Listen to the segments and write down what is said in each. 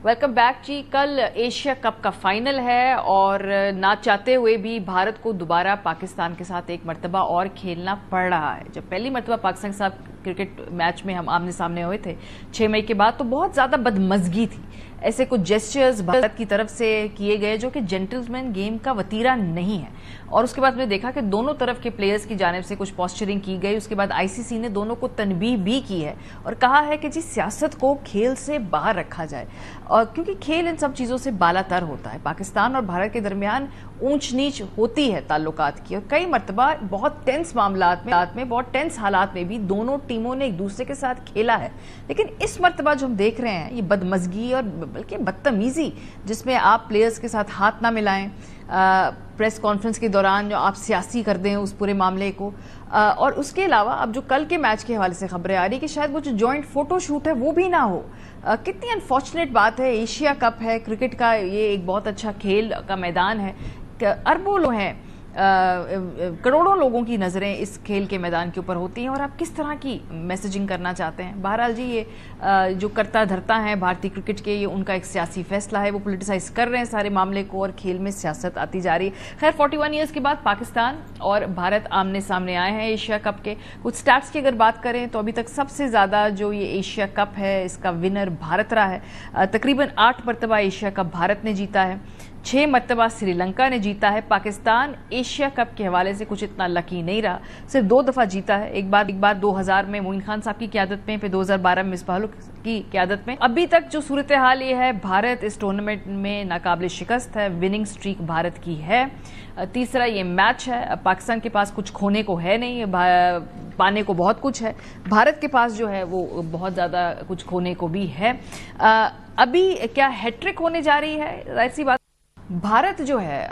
Welcome back जी। कल Asia cup का final है और ना चाहते हुए भी भारत को दोबारा पाकिस्तान के साथ एक मर्तबा और खेलना पड़ रहा है। जब पहली मर्तबा पाकिस्तान के साथ क्रिकेट मैच में हम आमने सामने हुए थे 6 मई के बाद, तो बहुत ज्यादा बदमजगी थी। ऐसे कुछ जेस्चर्स भारत की तरफ से किए गए जो कि जेंटलमैन गेम का वतीरा नहीं है। और उसके बाद मैंने देखा कि दोनों तरफ के प्लेयर्स की जानिब से कुछ पोस्चरिंग की गई। उसके बाद आईसीसी ने दोनों को तनबीह भी की है और कहा है कि जी सियासत को खेल से बाहर रखा जाए, और क्योंकि खेल इन सब चीजों से बालातर होता है। पाकिस्तान और भारत के दरमियान ऊंच नीच होती है ताल्लुकात की, और कई मरतबा बहुत टेंस मामलात में बहुत टेंस हालात में भी दोनों टीमों ने एक दूसरे के साथ खेला है। लेकिन इस मरतबा जो हम देख रहे हैं, ये बदमजगी और बल्कि बदतमीजी, जिसमें आप प्लेयर्स के साथ हाथ ना मिलाएं, प्रेस कॉन्फ्रेंस के दौरान जो आप सियासी कर दें उस पूरे मामले को, और उसके अलावा अब जो कल के मैच के हवाले से खबरें आ रही कि शायद वो जो जॉइंट फोटो शूट है वो भी ना हो। कितनी अनफॉर्चुनेट बात है। एशिया कप है, क्रिकेट का ये एक बहुत अच्छा खेल का मैदान है, अरबों लोग हैं, करोड़ों लोगों की नज़रें इस खेल के मैदान के ऊपर होती हैं, और आप किस तरह की मैसेजिंग करना चाहते हैं। बहरहाल जी, ये जो करता धरता है भारतीय क्रिकेट के, ये उनका एक सियासी फैसला है। वो पोलिटिसाइज कर रहे हैं सारे मामले को और खेल में सियासत आती जा रही है। खैर, 41 ईयर्स के बाद पाकिस्तान और भारत आमने सामने आए हैं एशिया कप के। कुछ स्टैट्स की अगर बात करें तो अभी तक सबसे ज़्यादा जो ये एशिया कप है इसका विनर भारत रहा है। तकरीबन 8 मरतबा एशिया कप भारत ने जीता है, 6 मरतबा श्रीलंका ने जीता है। पाकिस्तान एशिया कप के हवाले से कुछ इतना लकी नहीं रहा, सिर्फ 2 दफा जीता है। एक बार 2000 में मोइन खान साहब की क़यादत में, फिर 2012 में मिसबाह की क़यादत में। अभी तक जो सूरत हाल ये है, भारत इस टूर्नामेंट में नाकाबिल शिकस्त है, विनिंग स्ट्रीक भारत की है। तीसरा ये मैच है। पाकिस्तान के पास कुछ खोने को है नहीं, पाने को बहुत कुछ है। भारत के पास जो है वो बहुत ज्यादा कुछ खोने को भी है। अभी क्या हैट्रिक होने जा रही है? जाहिर सी बात, भारत जो है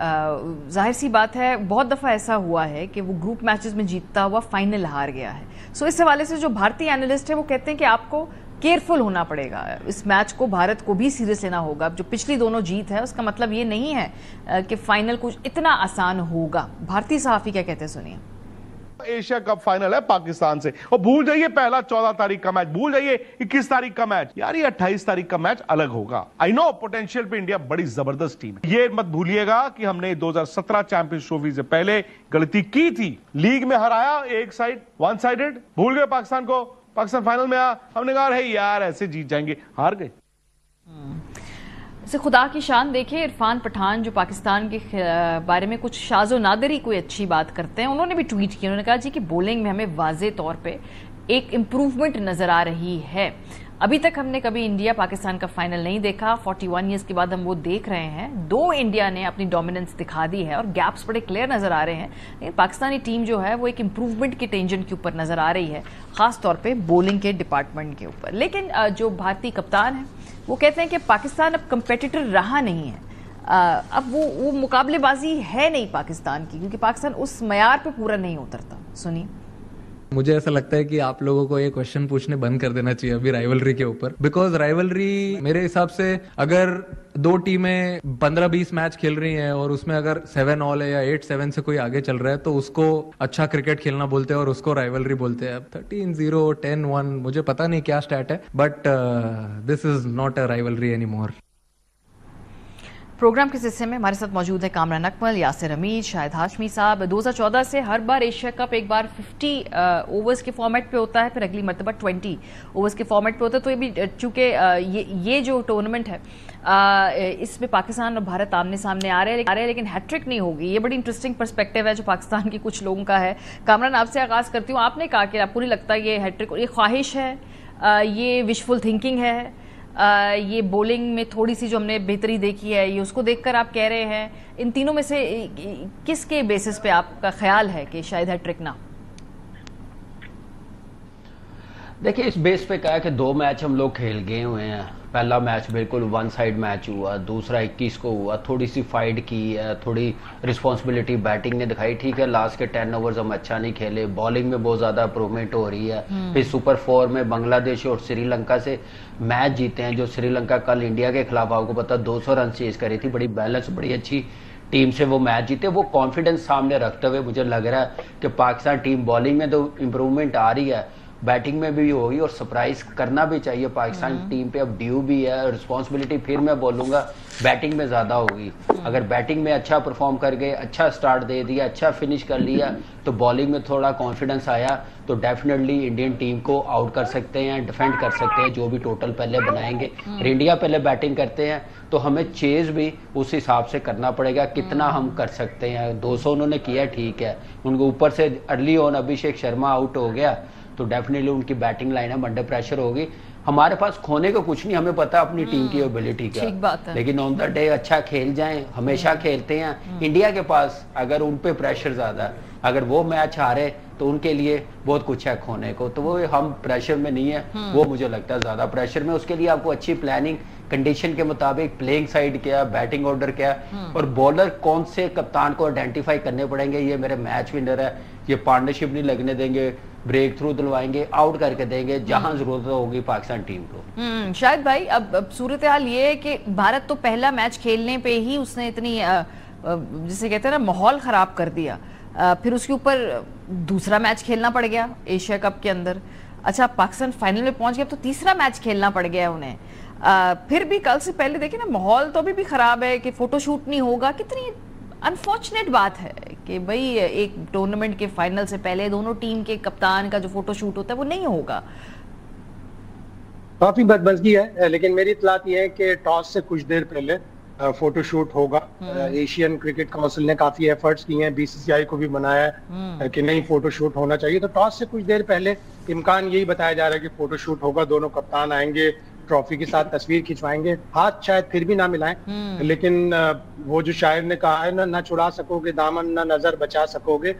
जाहिर सी बात है, बहुत दफा ऐसा हुआ है कि वो ग्रुप मैचेस में जीतता हुआ फाइनल हार गया है। सो इस हवाले से जो भारतीय एनालिस्ट है वो कहते हैं कि आपको केयरफुल होना पड़ेगा, इस मैच को भारत को भी सीरियस लेना होगा। अब जो पिछली दोनों जीत है उसका मतलब ये नहीं है कि फाइनल कुछ इतना आसान होगा। भारतीय सहाफी क्या कहते हैं, सुनिए। एशिया कप फाइनल है पाकिस्तान से, और भूल जाइए पहला 14 तारीख का मैच, भूल जाइए 21 तारीख का मैच। यार ये 28 तारीख का मैच अलग होगा। आई नो पोटेंशियल पे इंडिया बड़ी जबरदस्त टीम है। ये मत भूलिएगा कि हमने 2017 चैंपियंस ट्रॉफी से पहले गलती की थी, लीग में हराया एक साइड, वन साइडेड, भूल गए पाकिस्तान को। पाकिस्तान फाइनल में आया, हमने कहा है यार ऐसे जीत जाएंगे, हार गए। खुदा की शान देखिए, इरफान पठान जो पाकिस्तान के बारे में कुछ शाज़ो नादरी कोई अच्छी बात करते हैं, उन्होंने भी ट्वीट किया। उन्होंने कहा जी कि बॉलिंग में हमें वाज़े तौर पे एक इम्प्रूवमेंट नजर आ रही है। अभी तक हमने कभी इंडिया पाकिस्तान का फाइनल नहीं देखा, 41 ईयर्स के बाद हम वो देख रहे हैं। 2 इंडिया ने अपनी डोमिनेंस दिखा दी है और गैप्स बड़े क्लियर नजर आ रहे हैं। लेकिन पाकिस्तानी टीम जो है वो एक इम्प्रूवमेंट के टेंशन के ऊपर नजर आ रही है, खास तौर पे बॉलिंग के डिपार्टमेंट के ऊपर। लेकिन जो भारतीय कप्तान है वो कहते हैं कि पाकिस्तान अब कंपेटिटर रहा नहीं है। अब वो मुकाबलेबाजी है नहीं पाकिस्तान की, क्योंकि पाकिस्तान उस मयार पे पूरा नहीं उतरता। सुनिए। मुझे ऐसा लगता है कि आप लोगों को ये क्वेश्चन पूछने बंद कर देना चाहिए अभी राइवलरी के ऊपर, बिकॉज राइवलरी मेरे हिसाब से अगर 2 टीमें 15-20 मैच खेल रही हैं और उसमें अगर 7 ऑल है या 8-7 से कोई आगे चल रहा है तो उसको अच्छा क्रिकेट खेलना बोलते हैं और उसको राइवलरी बोलते हैं। अब 13-0, 10-1, मुझे पता नहीं क्या स्टैट है, but this is not a rivalry any more. Program के हिस्से में हमारे साथ मौजूद है कामरान अकमल, यासिर हमीद, शाहिद हाशमी साहब। 2014 से हर बार एशिया कप एक बार 50 ओवर्स के फॉर्मेट पे होता है, फिर अगली मरतबा 20 ओवर्स के फॉर्मेट पे होता है। तो ये भी चूंकि ये जो टूर्नामेंट है इसमें पाकिस्तान और भारत आमने सामने आ रहे हैं, लेकिन हैट्रिक नहीं होगी। ये बड़ी इंटरेस्टिंग पर्सपेक्टिव है जो पाकिस्तान के कुछ लोगों का है। कामरान, आपसे आगाज करती हूँ। आपने कहा कि आपको नहीं लगता ये हैट्रिक, ये ख्वाहिश है, ये विशफुल थिंकिंग है, ये बॉलिंग में थोड़ी सी जो हमने बेहतरी देखी है ये उसको देखकर आप कह रहे हैं? इन तीनों में से किसके बेसिस पे आपका ख्याल है कि शायद हैट्रिक ना? देखिए, इस बेस पे क्या है कि 2 मैच हम लोग खेल गए हुए हैं। पहला मैच बिल्कुल वन साइड मैच हुआ, दूसरा 21 को हुआ, थोड़ी सी फाइट की है, थोड़ी रिस्पॉन्सिबिलिटी बैटिंग ने दिखाई। ठीक है, लास्ट के 10 ओवर्स हम अच्छा नहीं खेले, बॉलिंग में बहुत ज़्यादा इंप्रूवमेंट हो रही है। फिर सुपर 4 में बांग्लादेश और श्रीलंका से मैच जीते हैं, जो श्रीलंका कल इंडिया के खिलाफ आपको पता 200 रन चेज करी थी, बड़ी बैलेंस, बड़ी अच्छी टीम से वो मैच जीते। वो कॉन्फिडेंस सामने रखते हुए मुझे लग रहा है कि पाकिस्तान टीम बॉलिंग में तो इम्प्रूवमेंट आ रही है, बैटिंग में भी होगी और सरप्राइज करना भी चाहिए। पाकिस्तान टीम पे अब ड्यू भी है, रिस्पॉन्सिबिलिटी फिर मैं बोलूंगा बैटिंग में ज्यादा होगी। अगर बैटिंग में अच्छा परफॉर्म कर गए, अच्छा स्टार्ट दे दिया, अच्छा फिनिश कर लिया, तो बॉलिंग में थोड़ा कॉन्फिडेंस आया तो डेफिनेटली इंडियन टीम को आउट कर सकते हैं, डिफेंड कर सकते हैं जो भी टोटल पहले बनाएंगे। इंडिया पहले बैटिंग करते हैं तो हमें चेज भी उस हिसाब से करना पड़ेगा, कितना हम कर सकते हैं। 200 उन्होंने किया, ठीक है, उनको ऊपर से early on Abhishek Sharma out हो गया तो डेफिनेटली उनकी बैटिंग लाइनअप अंडर प्रेशर होगी। हमारे पास खोने को कुछ नहीं, हमें पता अपनी टीम की एबिलिटी क्या, लेकिन ऑन द डे अच्छा खेल जाएं, हमेशा खेलते हैं। इंडिया के पास अगर उन पे प्रेशर ज्यादा है, अगर वो मैच हारे तो उनके लिए बहुत कुछ है खोने को, तो वो हम प्रेशर में नहीं है, वो मुझे लगता है ज्यादा प्रेशर में। उसके लिए आपको अच्छी प्लानिंग, कंडीशन के मुताबिक प्लेइंग साइड क्या, बैटिंग ऑर्डर क्या, और बॉलर कौन से कप्तान को आइडेंटिफाई करने पड़ेंगे। ये मेरे मैच विनर है, ये पार्टनरशिप नहीं लगने देंगे, ब्रेक थ्रू दिलवाएंगे, आउट करके देंगे जहां जरूरत होगी पाकिस्तान टीम को। शायद भाई अब सूरत हाल ये है कि भारत तो पहला मैच खेलने पे ही उसने इतनी जिसे कहते हैं ना माहौल खराब कर दिया, फिर उसके ऊपर दूसरा मैच खेलना पड़ गया एशिया कप के अंदर। अच्छा, पाकिस्तान फाइनल में पहुंच गया तो तीसरा मैच खेलना पड़ गया उन्हें। फिर भी कल से पहले देखिए ना, माहौल तो अभी भी खराब है कि फोटोशूट नहीं होगा। कितनी अनफॉर्चुनेट बात है कि भाई एक टूर्नामेंट के फाइनल से पहले दोनों टीम के कप्तान का जो फोटोशूट होता है वो नहीं होगा। काफी बदमज़गी है, लेकिन मेरी इत्तलात ये है कि टॉस से कुछ देर पहले फोटोशूट होगा। एशियन क्रिकेट काउंसिल ने काफी एफर्ट्स किए हैं, बीसीसीआई को भी मनाया है कि नहीं फोटोशूट होना चाहिए, तो टॉस से कुछ देर पहले इम्कान यही बताया जा रहा है कि फोटोशूट होगा, दोनों कप्तान आएंगे, ट्रॉफी के साथ तस्वीर खिंचवाएंगे। हाथ शायद फिर भी ना मिलाएं, लेकिन वो जो शायर ने कहा है ना छुड़ा सकोगे दामन ना नजर बचा सकोगे,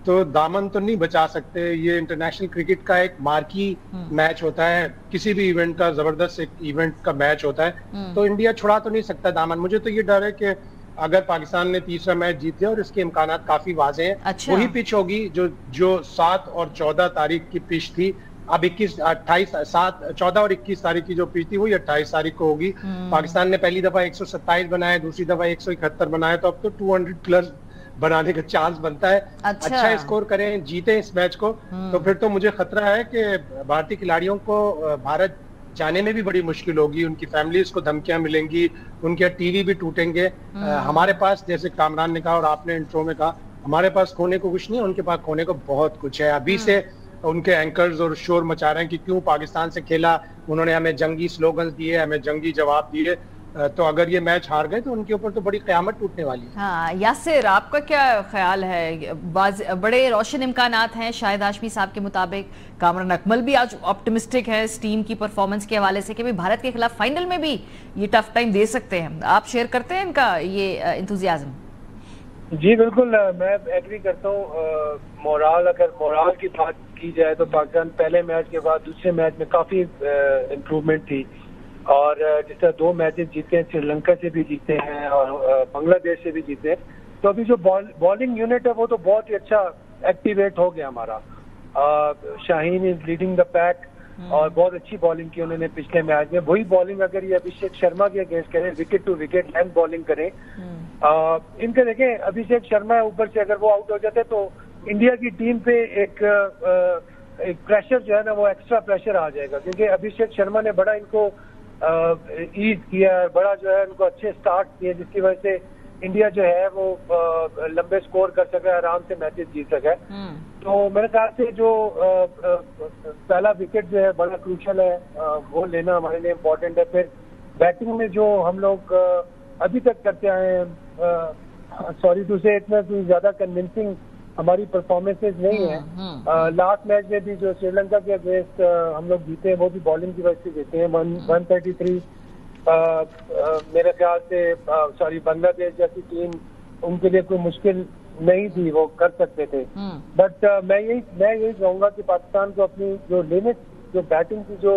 तो दामन तो नहीं बचा सकते। ये इंटरनेशनल क्रिकेट का एक मार्की मैच होता है, किसी भी इवेंट का जबरदस्त एक इवेंट का मैच होता है, तो इंडिया छुड़ा तो नहीं सकता दामन। मुझे तो ये डर है कि अगर पाकिस्तान ने तीसरा मैच जीत लिया, और इसके इम्कान काफी वाजे हैं, अच्छा। वही पिच होगी जो 7 और 14 तारीख की पिच थी। अब 14 और 21 तारीख की जो पिच थी वही 28 तारीख को होगी। पाकिस्तान ने पहली दफा 127 बनाए, दूसरी दफा 171 बनाए, तो अब तो 200 प्लस बनाने का चांस बनता है। अच्छा स्कोर करें, जीते इस मैच को, तो फिर तो मुझे खतरा है कि भारतीय खिलाड़ियों को भारत जाने में भी बड़ी मुश्किल होगी, उनकी फैमिलीज को धमकियां मिलेंगी, उनके टीवी भी टूटेंगे। हमारे पास, जैसे कामरान ने कहा और आपने इंट्रो में कहा, हमारे पास खोने को कुछ नहीं, उनके पास खोने को बहुत कुछ है। अभी से उनके एंकर्स और शोर मचा रहे हैं कि क्यों पाकिस्तान से खेला, उन्होंने हमें जंगी स्लोगन्स दिए, हमें जंगी जवाब दिए, तो अगर ये मैच हार गए तो उनके ऊपर तो बड़ी क़यामत टूटने वाली है। हाँ, यासिर, आपका क्या ख्याल है? बड़े रोशन इम्कानात हैं शाहिद हाशमी साहब के मुताबिक। कामरान अकमल भी आज ऑप्टिमिस्टिक है इस टीम की परफॉर्मेंस के हवाले से कि भाई भारत के खिलाफ फाइनल में भी ये टफ टाइम दे सकते हैं। आप शेयर करते हैं इनका ये इंतुजियाज्म? जी बिल्कुल, मैं एग्री करता हूँ। मोराल, अगर मोराल की बात की जाए तो पाकिस्तान पहले मैच के बाद दूसरे मैच में काफी इम्प्रूवमेंट थी, और जिस तरह 2 मैचेस जीते हैं, श्रीलंका से भी जीते हैं और बांग्लादेश से भी जीते हैं, तो अभी जो बॉलिंग यूनिट है वो तो बहुत ही अच्छा एक्टिवेट हो गया हमारा। Shaheen is leading the pack, और बहुत अच्छी बॉलिंग की उन्होंने पिछले मैच में। वही बॉलिंग अगर ये अभिषेक शर्मा के अगेंस्ट करें, wicket to wicket length bowling करें, इनके देखें, अभिषेक शर्मा ऊपर से अगर वो आउट हो जाते तो इंडिया की टीम पे एक प्रेशर जो है ना, वो एक्स्ट्रा प्रेशर आ जाएगा, क्योंकि अभिषेक शर्मा ने बड़ा इनको ईज किया, बड़ा जो है उनको अच्छे स्टार्ट किए, जिसकी वजह से इंडिया जो है वो लंबे स्कोर कर सका, आराम से मैचेस जीत सका। तो मेरे ख्याल से जो पहला विकेट जो है बड़ा क्रूशल है, वो लेना हमारे लिए इम्पोर्टेंट है। फिर बैटिंग में जो हम लोग अभी तक करते आए हैं, सॉरी टू से, इतना कोई ज्यादा कन्विंसिंग हमारी परफॉर्मेंसेज नहीं है। लास्ट मैच में भी जो श्रीलंका के अगेंस्ट हम लोग जीते हैं, वो भी बॉलिंग की वजह से जीते हैं। 133 मेरे ख्याल से, सॉरी, बांग्लादेश जैसी टीम, उनके लिए कोई मुश्किल नहीं थी, वो कर सकते थे। बट मैं यही कहूंगा कि पाकिस्तान को अपनी जो लिमिट्स, जो बैटिंग की जो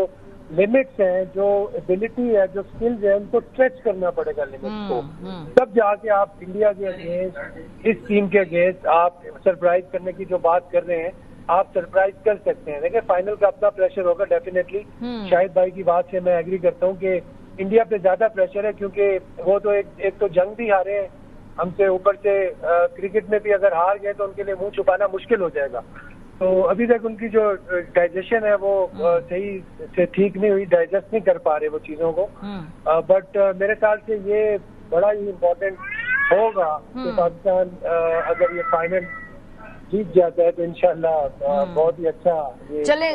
लिमिट्स हैं, जो एबिलिटी है, जो स्किल्स है, उनको स्ट्रेच करना पड़ेगा लिमिट्स को, तब जाके आप इंडिया के अगेंस्ट, इस टीम के अगेंस्ट आप सरप्राइज करने की जो बात कर रहे हैं, आप सरप्राइज कर सकते हैं। देखिए, फाइनल का अपना प्रेशर होगा डेफिनेटली। शाहिद भाई की बात से मैं एग्री करता हूँ कि इंडिया पे ज्यादा प्रेशर है, क्योंकि वो तो एक तो जंग भी हारे हैं हमसे, ऊपर से क्रिकेट में भी अगर हार गए तो उनके लिए मुंह छुपाना मुश्किल हो जाएगा। तो अभी तक उनकी जो डाइजेशन है वो सही से ठीक नहीं हुई, डाइजेस्ट नहीं कर पा रहे वो चीजों को। बट मेरे ख्याल से ये बड़ा ही इम्पोर्टेंट होगा कि पाकिस्तान अगर ये फाइनल जीत जाता है तो इंशाल्लाह बहुत ही अच्छा।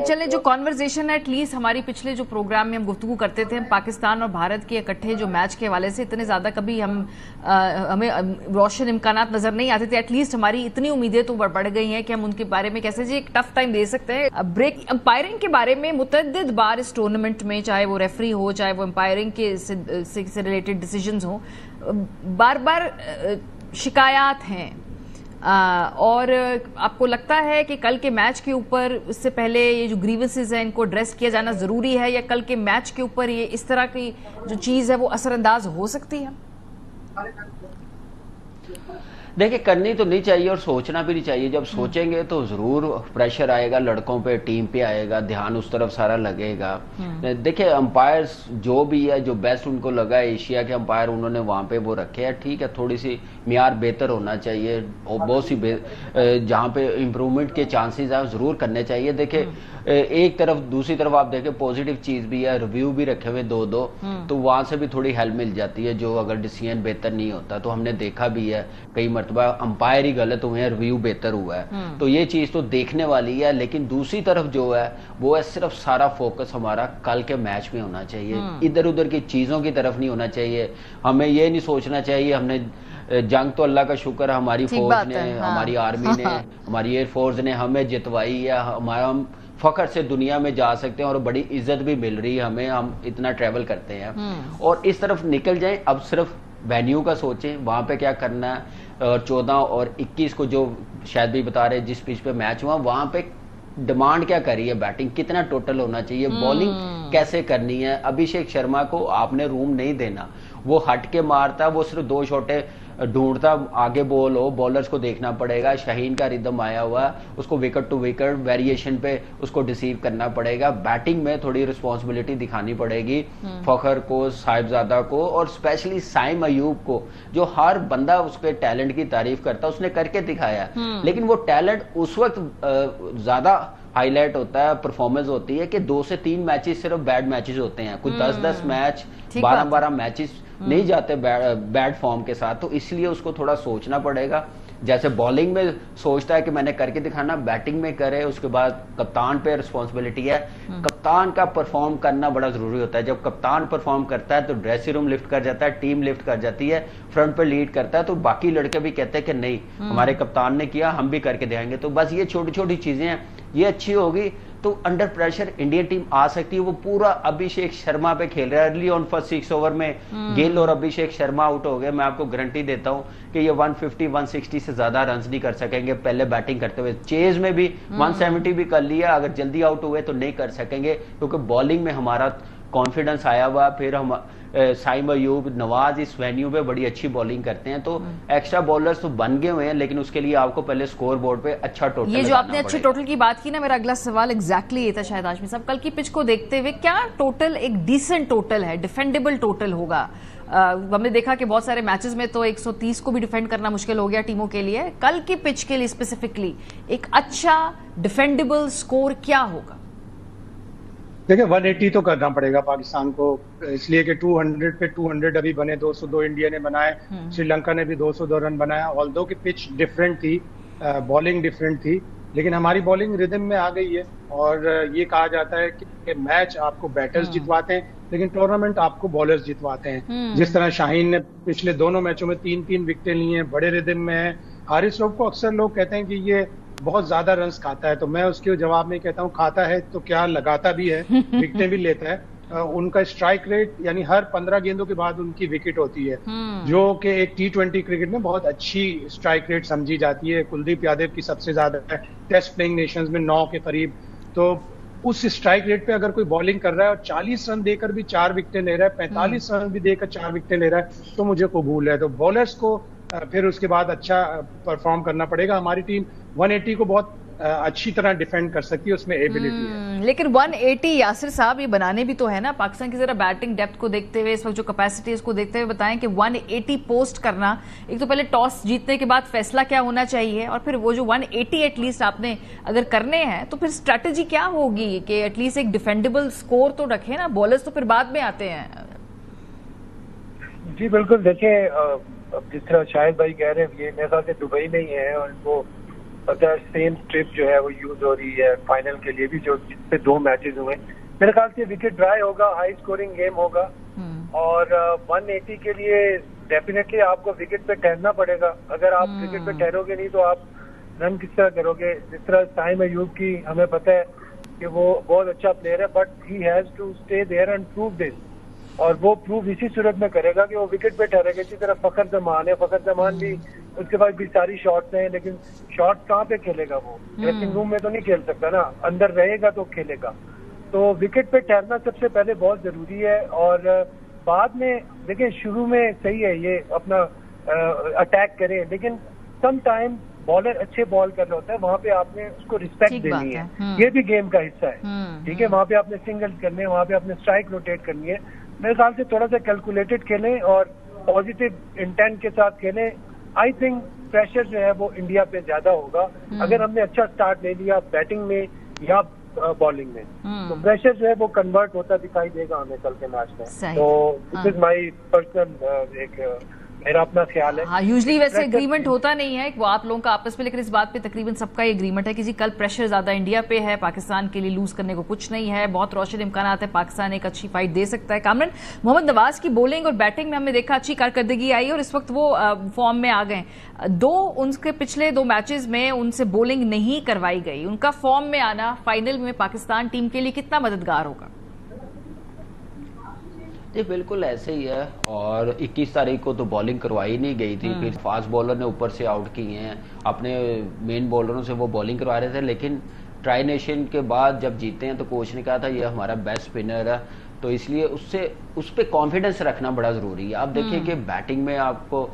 चले जो कॉन्वर्जेशन है एटलीस्ट हमारी पिछले जो प्रोग्राम में हम गुफ्तगू करते थे, पाकिस्तान और भारत के इकट्ठे जो मैच के हवाले से इतने ज्यादा कभी हमें रोशन इम्कानात नजर नहीं आते थे। एटलीस्ट हमारी इतनी उम्मीदें तो बढ़ गई हैं कि हम उनके बारे में कैसे जी एक टफ टाइम दे सकते हैं। ब्रेक अंपायरिंग के बारे में मुतअद्दिद बार इस टूर्नामेंट में, चाहे वो रेफरी हो, चाहे वो अंपायरिंग के से रिलेटेड डिसीजंस हो, बार बार शिकायत हैं। और आपको लगता है कि कल के मैच के ऊपर इससे पहले ये जो ग्रीवेंसेस हैं इनको एड्रेस किया जाना जरूरी है, या कल के मैच के ऊपर ये इस तरह की जो चीज है वो असरअंदाज हो सकती है? देखिए, करनी तो नहीं चाहिए और सोचना भी नहीं चाहिए। जब सोचेंगे तो जरूर प्रेशर आएगा, लड़कों पे, टीम पे आएगा, ध्यान उस तरफ सारा लगेगा। देखिए, अंपायर्स जो भी है, जो बेस्ट उनको लगा है, एशिया के अंपायर उन्होंने वहां पे वो रखे हैं, ठीक है। थोड़ी सी मियार बेहतर होना चाहिए और बहुत सी जहां पे इम्प्रूवमेंट के चांसेस है जरूर करने चाहिए। देखिए, एक तरफ, दूसरी तरफ आप देखें पॉजिटिव चीज भी है, रिव्यू भी रखे हुए दो तो वहां से भी थोड़ी हेल्प मिल जाती है। जो अगर डिसीजन बेहतर नहीं होता तो हमने देखा भी है कई मरतबा अंपायर ही गलत हुए हैं, रिव्यू बेहतर हुआ है। तो ये चीज तो देखने वाली है। लेकिन दूसरी तरफ जो है वो है सिर्फ सारा फोकस हमारा कल के मैच में होना चाहिए, इधर उधर की चीजों की तरफ नहीं होना चाहिए। हमें ये नहीं सोचना चाहिए हमने जंग तो अल्लाह का शुक्र हमारी फौज ने, हमारी आर्मी ने, हमारी एयरफोर्स ने हमें जितवाई है, हमारा हम फखर से दुनिया में जा सकते हैं और बड़ी इज्जत भी मिल रही है हमें, हम इतना ट्रेवल करते हैं और इस तरफ निकल जाएं। अब सिर्फ वेन्यू का सोचें, वहां पे क्या करना है। 14 और 21 को जो शायद भी बता रहे जिस पिच पे मैच हुआ, वहां पे डिमांड क्या करी है, बैटिंग कितना टोटल होना चाहिए, बॉलिंग कैसे करनी है। अभिषेक शर्मा को आपने रूम नहीं देना, वो हट के मारता, वो सिर्फ 2 शॉटे ढूंढता, आगे बॉल हो, बॉलर्स को देखना पड़ेगा। शाहीन का रिदम आया हुआ है, उसको विकेट टू विकेट वेरिएशन पे उसको डिसीव करना पड़ेगा। बैटिंग में थोड़ी रिस्पॉन्सिबिलिटी दिखानी पड़ेगी फखर को, साहिबजादा को और स्पेशली साइम अयूब को, जो हर बंदा उसके टैलेंट की तारीफ करता, उसने करके दिखाया। लेकिन वो टैलेंट उस वक्त ज्यादा हाईलाइट होता है, परफॉर्मेंस होती है कि 2 से 3 मैचेस सिर्फ बैड मैचेस होते हैं, कुछ 10-10 मैच, 12-12 मैचेस नहीं जाते बैड फॉर्म के साथ। तो इसलिए उसको थोड़ा सोचना पड़ेगा। जैसे बॉलिंग में सोचता है कि मैंने करके दिखाना, बैटिंग में करे। उसके बाद कप्तान पे रिस्पॉन्सिबिलिटी है, कप्तान का परफॉर्म करना बड़ा जरूरी होता है। जब कप्तान परफॉर्म करता है तो ड्रेसिंग रूम लिफ्ट कर जाता है, टीम लिफ्ट कर जाती है, फ्रंट पे लीड करता है, तो बाकी लड़के भी कहते हैं कि नहीं हमारे कप्तान ने किया, हम भी करके दिखाएंगे। तो बस ये छोटी छोटी चीजें हैं, ये अच्छी होगी तो अंडर प्रेशर इंडियन टीम आ सकती है। वो पूरा अभिषेक शर्मा पे खेल रहा है। अर्ली ऑन फर्स्ट 6 ओवर में गिल और अभिषेक शर्मा आउट हो गए। मैं आपको गारंटी देता हूं कि ये 150-160 से ज्यादा रन नहीं कर सकेंगे पहले बैटिंग करते हुए। चेज में भी 170 भी कर लिया, अगर जल्दी आउट हुए तो नहीं कर सकेंगे, क्योंकि बॉलिंग में हमारा कॉन्फिडेंस आया हुआ। फिर हम साइम अयूब, नवाज इस वेन्यू पे बड़ी अच्छी बॉलिंग करते हैं। तो एक्स्ट्रा बॉलर्स तो बन गए हुए हैं, लेकिन उसके लिए आपको पहले स्कोर बोर्ड पे अच्छा टोटल, ये जो आपने अच्छे टोटल की बात की ना, मेरा अगला सवाल एग्जैक्टली ये था शायद आजमी साहब, कल की पिच को देखते हुए क्या टोटल एक डिसेंट टोटल है, डिफेंडेबल टोटल होगा? हमने देखा कि बहुत सारे मैचेस में तो 130 को भी डिफेंड करना मुश्किल हो गया टीमों के लिए। कल की पिच के लिए स्पेसिफिकली एक अच्छा डिफेंडेबल स्कोर क्या होगा? देखिए 180 तो करना पड़ेगा पाकिस्तान को, इसलिए कि 200 पे 200 अभी बने, 202 इंडिया ने बनाए, श्रीलंका ने भी 202 रन बनाया। ऑल्दो की पिच डिफरेंट थी, बॉलिंग डिफरेंट थी, लेकिन हमारी बॉलिंग रिदम में आ गई है। और ये कहा जाता है कि मैच आपको बैटर्स जितवाते हैं, लेकिन टूर्नामेंट आपको बॉलर्स जितवाते हैं। जिस तरह शाहीन ने पिछले दोनों मैचों में 3-3 विकेटें ली हैं, बड़े रिदम में है। हारिस रऊफ को अक्सर लोग कहते हैं कि ये बहुत ज्यादा रन्स खाता है, तो मैं उसके जवाब में कहता हूँ खाता है तो क्या, लगाता भी है, विकेटें भी लेता है। उनका स्ट्राइक रेट यानी हर 15 गेंदों के बाद उनकी विकेट होती है, जो कि एक T20 क्रिकेट में बहुत अच्छी स्ट्राइक रेट समझी जाती है। कुलदीप यादव की सबसे ज्यादा है, टेस्ट प्लेइंग नेशंस में 9 के करीब। तो उस स्ट्राइक रेट पे अगर कोई बॉलिंग कर रहा है और 40 रन देकर भी 4 विकेटें ले रहा है, 45 रन भी देकर 4 विकेटें ले रहा है, तो मुझे कबूल है। तो बॉलर्स को फिर उसके बाद अच्छा परफॉर्म करना पड़ेगा। हमारी टीम 180 को बहुत अच्छी तरह डिफेंड कर सकती है, उसमें एबिलिटी है। लेकिन 180 यासिर साहब ये बनाने भी तो है ना पाकिस्तान की। जरा बैटिंग डेप्थ को देखते हुए, इस वक्त जो कैपेसिटी है उसको देखते हुए बताएं कि 180 पोस्ट करना, एक तो पहले टॉस जीतने के बाद फैसला क्या होना चाहिए, और फिर वो जो 180 एटलीस्ट आपने अगर करने हैं तो फिर स्ट्रेटेजी क्या होगी कि एटलीस्ट एक डिफेंडेबल स्कोर तो रखे ना। बॉलर्स तो फिर बाद में आते हैं। जी बिल्कुल, देखिए अब जिस तरह शाहिद भाई कह रहे हैं, ये मेरे ख्याल से दुबई में ही है और इनको पता है सेम स्ट्रिप जो है वो यूज हो रही है फाइनल के लिए भी, जो जिसपे 2 मैचेस हुए। मेरे ख्याल से विकेट ड्राई होगा, हाई स्कोरिंग गेम होगा, और 180 के लिए डेफिनेटली आपको विकेट पे ठहरना पड़ेगा। अगर आप विकेट पे ठहरोगे नहीं तो आप रन किस तरह करोगे। जिस तरह साइम अयूब की हमें पता है कि वो बहुत अच्छा प्लेयर है, but he has to stay there and prove this, और वो प्रूव इसी सूरत में करेगा कि वो विकेट पे ठहरेगा। इसी तरह फखर जमान है, फखर जमान भी उसके पास भी सारी शॉट्स हैं, लेकिन शॉट्स कहाँ पे खेलेगा वो? ड्रेसिंग रूम में तो नहीं खेल सकता ना, अंदर रहेगा तो खेलेगा। तो विकेट पे ठहरना सबसे पहले बहुत जरूरी है, और बाद में देखिए शुरू में सही है ये अपना अटैक करें, लेकिन सम टाइम बॉलर अच्छे बॉल कर रहा होता है, वहां पे आपने उसको रिस्पेक्ट देनी है। ये भी गेम का हिस्सा है, ठीक है। वहां पे आपने सिंगल करने हैं, वहां पे आपने स्ट्राइक रोटेट करनी है। मेरे ख्याल से थोड़ा सा कैलकुलेटेड खेलें और पॉजिटिव इंटेंट के साथ खेलें। आई थिंक प्रेशर जो है वो इंडिया पे ज्यादा होगा अगर हमने अच्छा स्टार्ट ले लिया बैटिंग में या बॉलिंग में, तो प्रेशर जो है वो कन्वर्ट होता दिखाई देगा हमें कल के मैच में। तो दिस इज माय पर्सनल एक मेरा अपना ख्याल है। हाँ, यूजली वैसे एग्रीमेंट होता नहीं है वो आप लोगों का आपस में, लेकिन इस बात पे तकरीबन सबका एग्रीमेंट है कि जी कल प्रेशर ज्यादा इंडिया पे है, पाकिस्तान के लिए लूज करने को कुछ नहीं है, बहुत रोशन इम्कान है, पाकिस्तान एक अच्छी फाइट दे सकता है। कामरान, मोहम्मद नवाज की बॉलिंग और बैटिंग में हमने देखा अच्छी कारकर्दगी आई और इस वक्त वो फॉर्म में आ गए। उनके पिछले 2 मैचेस में उनसे बॉलिंग नहीं करवाई गई, उनका फॉर्म में आना फाइनल में पाकिस्तान टीम के लिए कितना मददगार होगा? जी बिल्कुल ऐसे ही है, और 21 तारीख को तो बॉलिंग करवाई नहीं गई थी, फिर फास्ट बॉलर ने ऊपर से आउट किए हैं, अपने मेन बॉलरों से वो बॉलिंग करवा रहे थे। लेकिन ट्राई नेशन के बाद जब जीते हैं तो कोच ने कहा था ये हमारा बेस्ट स्पिनर है, तो इसलिए उस पर कॉन्फिडेंस रखना बड़ा जरूरी है। आप देखिए कि बैटिंग में आपको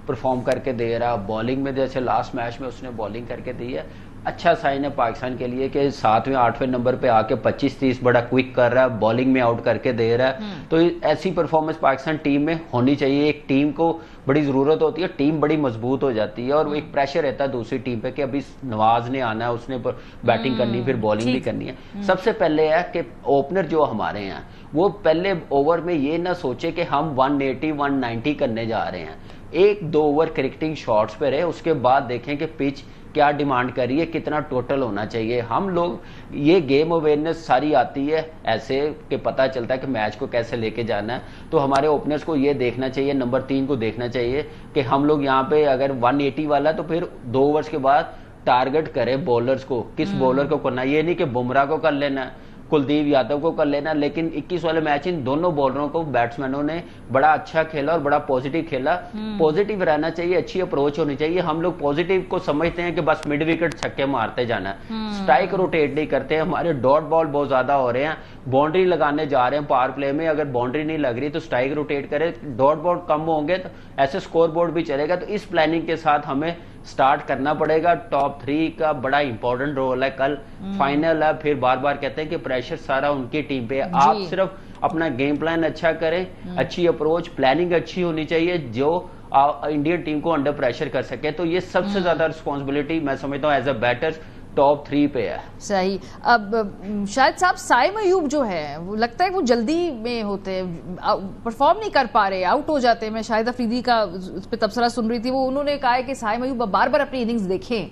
परफॉर्म करके दे रहा, बॉलिंग में जैसे लास्ट मैच में उसने बॉलिंग करके दी है, अच्छा साइन है पाकिस्तान के लिए कि 7वें 8वें नंबर पे आके 25-30 बड़ा क्विक कर रहा है, बॉलिंग में आउट करके दे रहा है। तो ऐसी परफॉर्मेंस पाकिस्तान टीम में होनी चाहिए। एक टीम को बड़ी जरूरत होती है, टीम बड़ी मजबूत हो जाती है, और एक प्रेशर रहता है दूसरी टीम पे कि अभी नवाज ने आना है, उसने बैटिंग करनी, फिर बॉलिंग भी करनी है। सबसे पहले है कि ओपनर जो हमारे हैं वो पहले ओवर में ये ना सोचे कि हम 180-190 करने जा रहे हैं, 1-2 ओवर क्रिकेटिंग शॉट्स पे रहे, उसके बाद देखें कि पिच क्या डिमांड कर रही है, कितना टोटल होना चाहिए। हम लोग ये गेम अवेयरनेस सारी आती है ऐसे कि पता चलता है कि मैच को कैसे लेके जाना है, तो हमारे ओपनर्स को ये देखना चाहिए, नंबर 3 को देखना चाहिए कि हम लोग यहाँ पे अगर 180 वाला तो फिर 2 ओवर्स के बाद टारगेट करें बॉलर्स को, किस बॉलर को करना। ये नहीं कि बुमराह को कर लेना, कुलदीप यादव को कर लेना, लेकिन 21 वाले मैच इन दोनों बॉलरों को बैट्समैनों ने बड़ा अच्छा खेला और बड़ा पॉजिटिव खेला। पॉजिटिव रहना चाहिए, अच्छी अप्रोच होनी चाहिए। हम लोग पॉजिटिव को समझते हैं कि बस मिड विकेट छक्के मारते जाना, स्ट्राइक रोटेट नहीं करते। हमारे डॉट बॉल बहुत ज्यादा हो रहे हैं, बाउंड्री लगाने जा रहे हैं पावर प्ले में, अगर बाउंड्री नहीं लग रही तो स्ट्राइक रोटेट करे, डॉट बॉल कम होंगे तो ऐसे स्कोर बोर्ड भी चलेगा। तो इस प्लानिंग के साथ हमें स्टार्ट करना पड़ेगा। टॉप 3 का बड़ा इंपॉर्टेंट रोल है, कल फाइनल है, फिर बार बार कहते हैं कि प्रेशर सारा उनकी टीम पे है। आप सिर्फ अपना गेम प्लान अच्छा करें, अच्छी अप्रोच, प्लानिंग अच्छी होनी चाहिए जो इंडियन टीम को अंडर प्रेशर कर सके। तो ये सबसे ज्यादा रिस्पॉन्सिबिलिटी मैं समझता हूँ एज अ बैटर टॉप 3 पे है। सही। अब शायद साहब साइम अयूब जो है वो लगता है वो जल्दी में होते हैं, परफॉर्म नहीं कर पा रहे, आउट हो जाते हैं। मैं शाहिद अफरीदी का उस पर तबसरा सुन रही थी, वो उन्होंने कहा है कि साइम अयूब बार बार अपनी इनिंग्स देखें।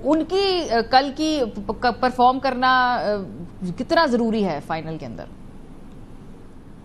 उनकी कल की परफॉर्म करना कितना जरूरी है फाइनल के अंदर?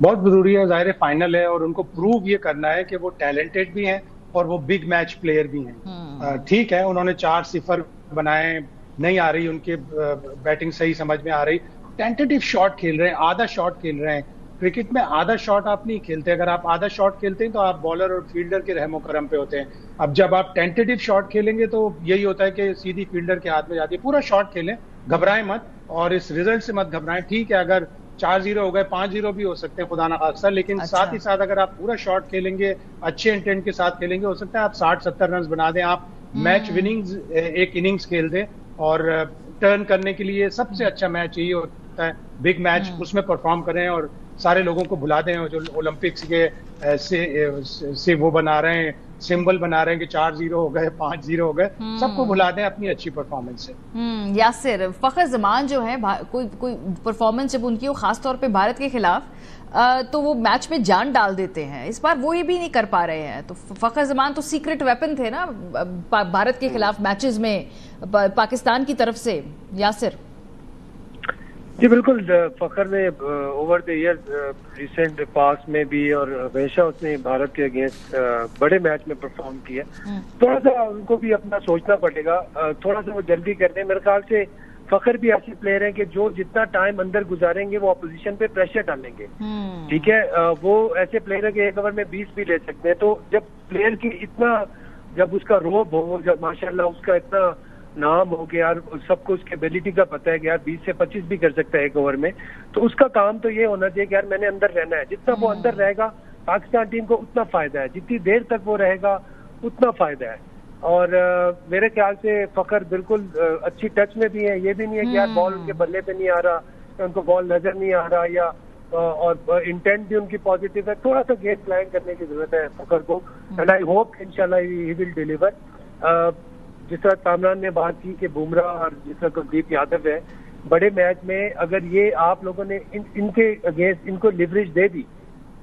बहुत जरूरी है, जाहिर फाइनल है और उनको प्रूव ये करना है कि वो टैलेंटेड भी हैं और वो बिग मैच प्लेयर भी हैं। ठीक है, उन्होंने 4 सिफर बनाए, नहीं आ रही उनकी बैटिंग सही समझ में आ रही, टेंटेटिव शॉट खेल रहे हैं, आधा शॉट खेल रहे हैं। क्रिकेट में आधा शॉट आप नहीं खेलते, अगर आप आधा शॉट खेलते हैं तो आप बॉलर और फील्डर के रहमो करम पे होते हैं। अब जब आप टेंटेटिव शॉट खेलेंगे तो यही होता है कि सीधी फील्डर के हाथ में जाती है। पूरा शॉट खेलें, घबराएं मत, और इस रिजल्ट से मत घबराएं। ठीक है, अगर 4-0 हो गए, 5-0 भी हो सकते हैं खुदा ना खास्ता, लेकिन साथ ही साथ अगर आप पूरा शॉट खेलेंगे, अच्छे इंटेंट के साथ खेलेंगे, हो सकता है आप 60-70 रन बना दें। आप मैच विनिंग्स एक इनिंग्स खेल दे और टर्न करने के लिए सबसे अच्छा मैच यही होता है, बिग मैच, उसमें परफॉर्म करें और सारे लोगों को भुला दें। जो ओलंपिक्स के से वो बना रहे हैं, सिंबल बना रहे हैं कि 4-0 हो गए, 5-0 हो गए, सबको भुला दें अपनी अच्छी परफॉर्मेंस से। यासिर, फखर जमान जो है कोई परफॉर्मेंस जब उनकी हो, खासतौर पे भारत के खिलाफ, तो वो मैच में जान डाल देते हैं। इस बार वो ये भी नहीं कर पा रहे हैं। तो फखर जमान तो सीक्रेट वेपन थे ना भारत के खिलाफ मैचेस में पाकिस्तान की तरफ से। यासिर जी बिल्कुल, फखर ने ओवर द ईयर रिसेंट पास में भी और हमेशा उसने भारत के अगेंस्ट बड़े मैच में परफॉर्म किया। थोड़ा सा उनको भी अपना सोचना पड़ेगा, थोड़ा सा वो जल्दी कर दें। मेरे ख्याल से फखर भी ऐसे प्लेयर हैं कि जो जितना टाइम अंदर गुजारेंगे वो अपोजिशन पे प्रेशर डालेंगे। ठीक है, वो ऐसे प्लेयर है कि एक ओवर में 20 भी ले सकते हैं। तो जब प्लेयर की इतना, जब उसका रोब हो, जब माशाल्लाह उसका इतना नाम हो गया यार, सबको उसकी एबिलिटी का पता है कि यार 20 से 25 भी कर सकता है एक ओवर में, तो उसका काम तो ये होना चाहिए कि यार मैंने अंदर रहना है। जितना वो अंदर रहेगा पाकिस्तान टीम को उतना फायदा है, जितनी देर तक वो रहेगा उतना फायदा है। और मेरे ख्याल से फखर बिल्कुल अच्छी टच में भी है। ये भी नहीं है कि यार बॉल उनके बल्ले पे नहीं आ रहा या उनको बॉल नजर नहीं आ रहा, या और इंटेंट भी उनकी पॉजिटिव है। थोड़ा सा गेम प्लान करने की जरूरत है फखर को, एंड आई होप इंशाल्लाह ही विल डिलीवर। जिस तरह कामरान ने बात की कि बुमराह और जिस तरह कुलदीप यादव है, बड़े मैच में अगर ये आप लोगों ने इनके अगेंस्ट इनको लिवरेज दे दी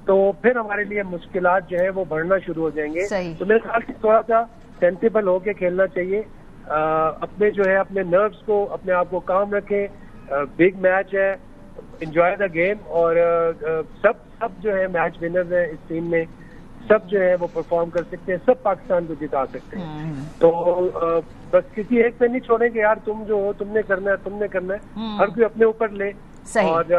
तो फिर हमारे लिए मुश्किलात जो है वो बढ़ना शुरू हो जाएंगे। तो मेरे ख्याल से थोड़ा सा सेंसिबल होके खेलना चाहिए, अपने जो है अपने नर्व्स को, अपने आप को काम रखें। बिग मैच है, एंजॉय द गेम। और सब जो है मैच विनर्स हैं इस टीम में, सब जो है वो परफॉर्म कर सकते हैं, सब पाकिस्तान को जिता सकते हैं। तो बस किसी एक पे नहीं छोड़ेंगे यार, तुम जो हो तुमने करना है, हर कोई अपने ऊपर ले। और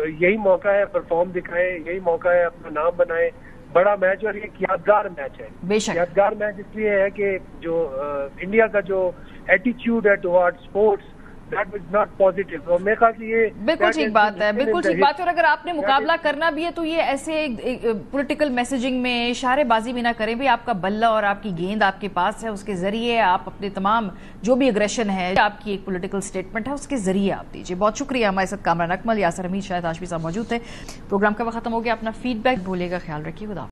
यही मौका है, परफॉर्म दिखाए, यही मौका है अपना नाम बनाए। बड़ा मैच और एक यादगार मैच है। यादगार मैच इसलिए है कि जो इंडिया का जो एटीट्यूड है toward sports, that was not positive. और मेरे ख्याल से ये बिल्कुल ठीक बात है, बिल्कुल ठीक बात है। और अगर आपने मुकाबला करना भी है तो ये ऐसे पॉलिटिकल मैसेजिंग में इशारेबाजी भी ना करें। भी आपका बल्ला और आपकी गेंद आपके पास है, उसके जरिए आप अपने तमाम जो भी अग्रेशन है, आपकी एक पॉलिटिकल स्टेटमेंट है, उसके जरिए आप दीजिए। बहुत शुक्रिया। हमारे साथ कामरान अकमल, यासिर हमीद, शायद आशफी साहब मौजूद थे। प्रोग्राम का वक्त खत्म हो गया। अपना फीडबैक भूलिएगा, ख्याल रखिए। खुदा।